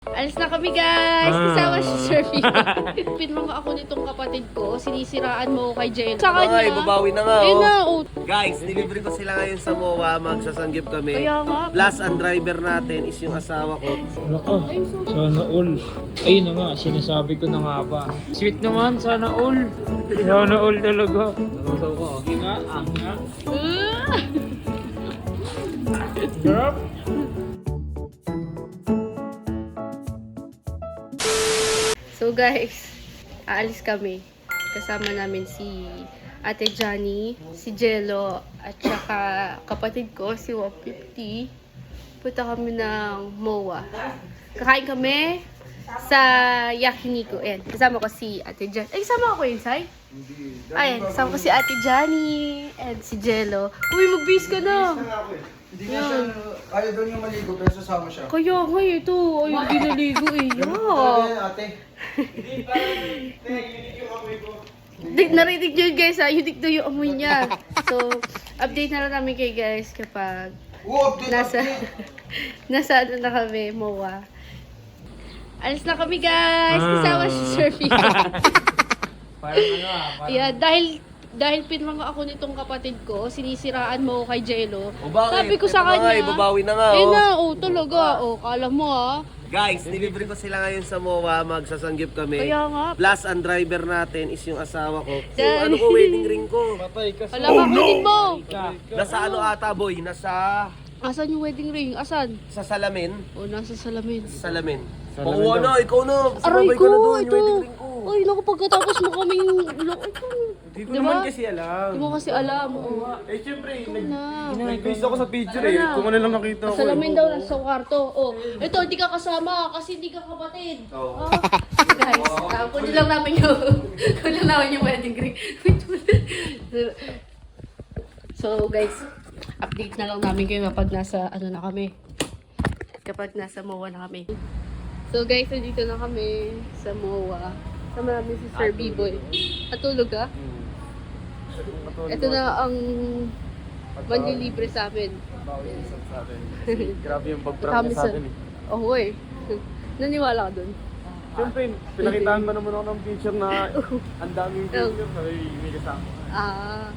Alis na kami guys! Kasama si Sir Vito. Pinranga ako nitong kapatid ko. Sinisiraan mo kay Jen. Sa kanya. Ay, babawi na nga, Ayun oh. na, oh. Guys, delivery ko sila ngayon sa MOA. Magsasanggip kami. Kaya nga. Plus, ang driver natin is yung asawa ko. Nako, sana all. Ayun na nga, sinasabi ko na nga ba. Sweet naman, sana all. Sana all talaga. Narusaw ko. Sige nga, nga. Girl. So guys, aalis kami. Kasama namin si Ate Johnny, si Jello, at saka kapatid ko, si 150. Punta kami ng MOA. Kakain kami sa Yakiniku. Ayan, kasama ko si Ate Johnny. Ay, kasama ako inside? Ayan, kasama ko si Ate Johnny and si Jello. Uy, mag-bis ka na! Hindi nga siya, ayaw daw niya maligo pero sasama siya. Kaya nga ito, ayaw ginaligo eh. Grabe, ate. Narinig nyo yun guys ha, unique daw yung amoy niya. So, update na lang namin kayo guys kapag nasa ano na kami, MOA. Alis na kami guys, kasama si Sir Vito. Yeah, dahil pinranga ako nitong kapatid ko, sinisiraan mo kay Jello. O bakit? Sabi ko sa Ito na nga, kanya, babawi na nga, eh oh. na, oh talaga, oh, kala mo ah. Guys, delivery ko sila ngayon sa MOA. Magsasanggip kami. Kaya nga. Plus, ang driver natin is yung asawa ko. So, Dahil- ano ko, wedding ring ko. Patay ka. Wala ka, kunin mo. Nasa ano ata, boy? Nasa Asan yung wedding ring? Asan? sa salamin. Oh, nasa salamin. Salamin. Salamin Oo, daw. ano, ikaw na. Aray Sumabay ko, ka na doon, yung ito. wedding ring ko. Ay, naku, pagkatapos mo kaming... Hindi ko Diba? naman kasi alam. Hindi mo kasi alam. Oh. Eh, syempre, Na. nag-base ako sa picture Ano eh. na? Kung ano lang nakita ko. Salamin daw nasa kwarto. Oh, ito, hindi ka kasama kasi hindi ka kapatid. Oo. Ah. Guys, kunin lang namin yung... kunin lang namin yung wedding ring. So, guys, update na lang namin kayo kapag nasa, ano na kami. Kapag nasa MOA na kami. So, guys, nandito na kami sa MOA. Sama namin si Sir B-Boy. Natulog ka? Ito na ang manlilibre sa amin. Grabe yung pag-prank sa atin eh. Oh, eh. Naniwala ka dun? Siyempre, pinakitaan ba naman ako ng picture na ang daming picture na may kasama. Ah.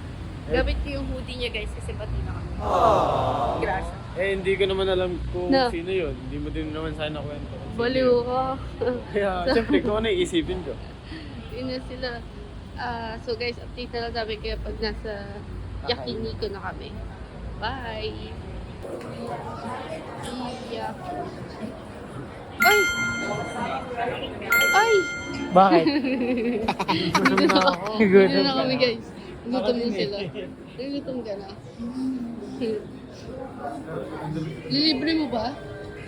Gamit ko yung hoodie niya, guys, kasi pati na kami. Gracias. Eh, hindi ko naman alam kung Na. sino yun. Hindi mo din naman sana kwento. kung sino Baliw yun. ka. Kaya, siyempre, kung ano iisipin ko. Yun na sila. So, guys, update na lang namin kayo pag nasa Yakiniku na kami. Bye! Yeah. Ay! Ay! Bakit? Dito na ako. Dito na kami, guys. Gutom na sila. Gutom ka na. Lilibre mo ba?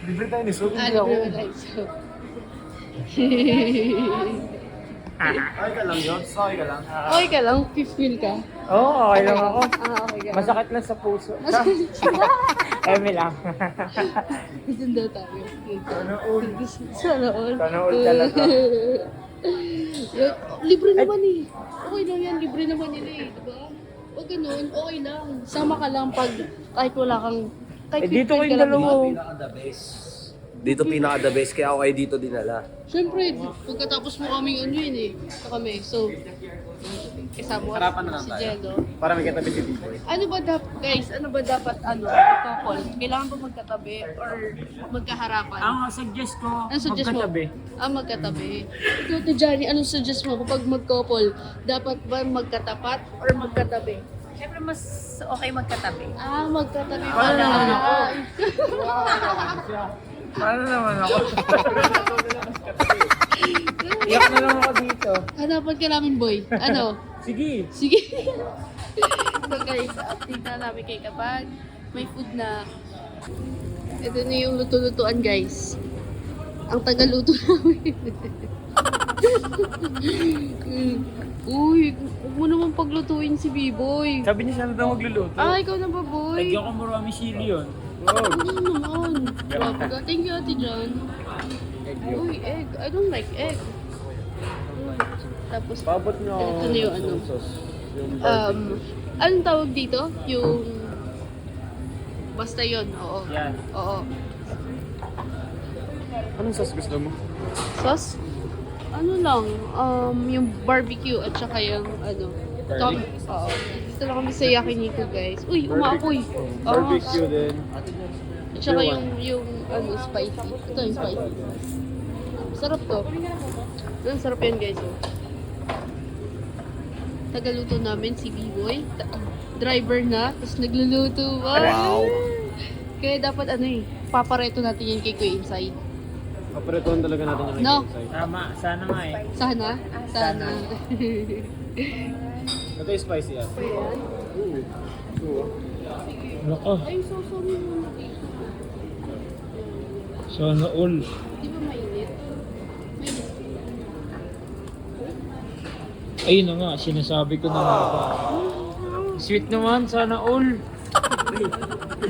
Libre tayo ni Sob, Ah, hindi ako. libre mo tayo. So. Ay ka lang yun? Sorry ka lang. Okay ka lang? Fifth wheel ka? Oo, okay lang ako. Ah, okay ka. Masakit lang sa puso. Eme lang. Diyan daw tayo. Sana all. Sana all. Sana all talaga. Libre naman eh. Okay lang yan, libre naman nila eh. Diba? Huwag ganun, okay lang. Sama ka lang pag kahit wala kang... Kahit Eh, dito fifth wheel kayong ka lang, dalawa. diba? Pinaka-the best. Dito pinaka-the best, kaya ako kayo dito dinala. Siyempre, pagkatapos mo kaming ano yun eh. Sa kami. So, kasama Harapan na lang si tayo. Jello. Para may katabi si Tito. Ano ba dapat, guys, ano ba dapat, couple? Kailangan ba magkatabi or magkaharapan? Ang suggest ko, Anong suggest mo? magkatabi. Magkatabi. Ikaw, Ate Johnny, anong suggest mo kapag mag-couple? Dapat ba magkatapat or magkatabi? Siyempre, mas okay magkatabi. Magkatabi Paano pala. naman ako? Paano naman ako? Iyak na lang ako dito. Hanapan ka namin, boy. Ano? Sige. Sige. So guys, update na namin kayo kapag may food na. Ito na yung luto-lutuan, guys. Ang tagaluto namin. Uy, huwag mo naman paglutuin si B-Boy. Sabi niya sana daw magluluto. Ikaw na ba, boy? Lagyan ko marami sili yun. Ano naman? Grabe ka. Thank you, Ate John. Uy, egg. I don't like egg. Tapos, Babot niyo ako. ito na yung ano. sauce. Yung Anong tawag dito? Yung... Basta yun, oo. Yan. Oo. Anong sauce gusto mo? Sauce? Ano lang, yung barbecue at saka yung ano. Oo. Dito lang kami sa yakiniku, guys. Uy, umaapoy. Barbecue din. At saka yung ano, spicy. Ito yung spicy. Sarap to. Ang sarap yan, guys. Oh. Tagaluto namin si B-Boy. Driver na, tapos nagluluto. Wow. Kaya dapat ano eh, papareto natin yan kay Kuya Inside. Paparetohan talaga natin yung No. inside. Tama, sana nga eh. Sana? Sana. Ito yung spicy yan. Wala ka. Ay, so sorry mo. Sana all. Di ba mainit? Mainit. Ayun na nga, sinasabi ko na nga ba. Sweet naman, sana all.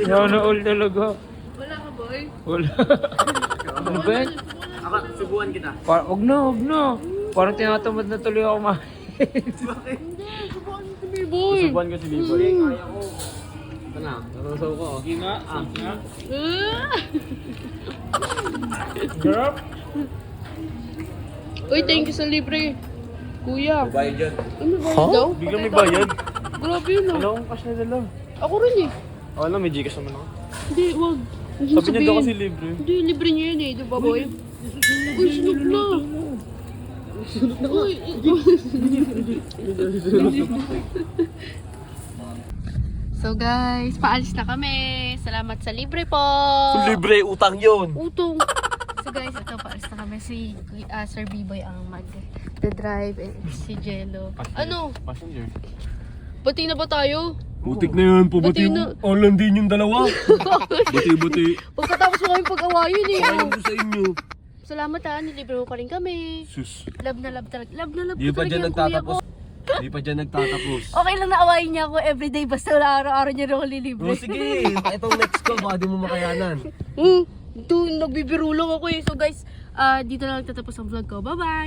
Sana all talaga. Wala ka, boy? Wala. Ano ba yan? Ako, subuan kita. Wag na. Parang tinatamad na tuloy ako kumain. Si B-Boy. Subuan ko si B-Boy. Kaya ko. Ito na, narusaw ko. Sige nga. Ah! Girl. Uy, thank you sa libre. Kuya. Bayad dyan. Ano ba daw? Biglang may bayad. Grabe yun ah. Wala akong cash na dala. Ako rin eh. Oo na, may Gcash naman ako. Hindi, wag. Hindi Sabi niya daw sabihin. kasi libre. Hindi, libre niya yun eh. Di ba, boy? Uy, sunod na. Uy, So guys, paalis na kami. Salamat sa libre po. Libre, utang yun. Utong. So guys, ito paalis na kami. Si Sir B-Boy ang mag-drive and si Jello. Ano? Passenger. Bati na ba tayo? Butik na yun, Bati na. All din yung dalawa. Buti. Pagkatapos mo kami pag-awayin eh. Ayaw ko sa inyo. Salamat ha, nilibre mo pa rin kami. Sus. Love na love talaga. Love na love Di ko pa talaga dyan yung kuya ko. nagtatapos. Di pa dyan nagtatapos. Okay lang na awayin niya ako everyday basta wala araw-araw niya rin ako lilibre. Bro, sige. Itong next ko, baka di mo makayanan. Ito, nagbibiro lang ako eh. So guys, dito na lang tatapos ang vlog ko. Bye-bye!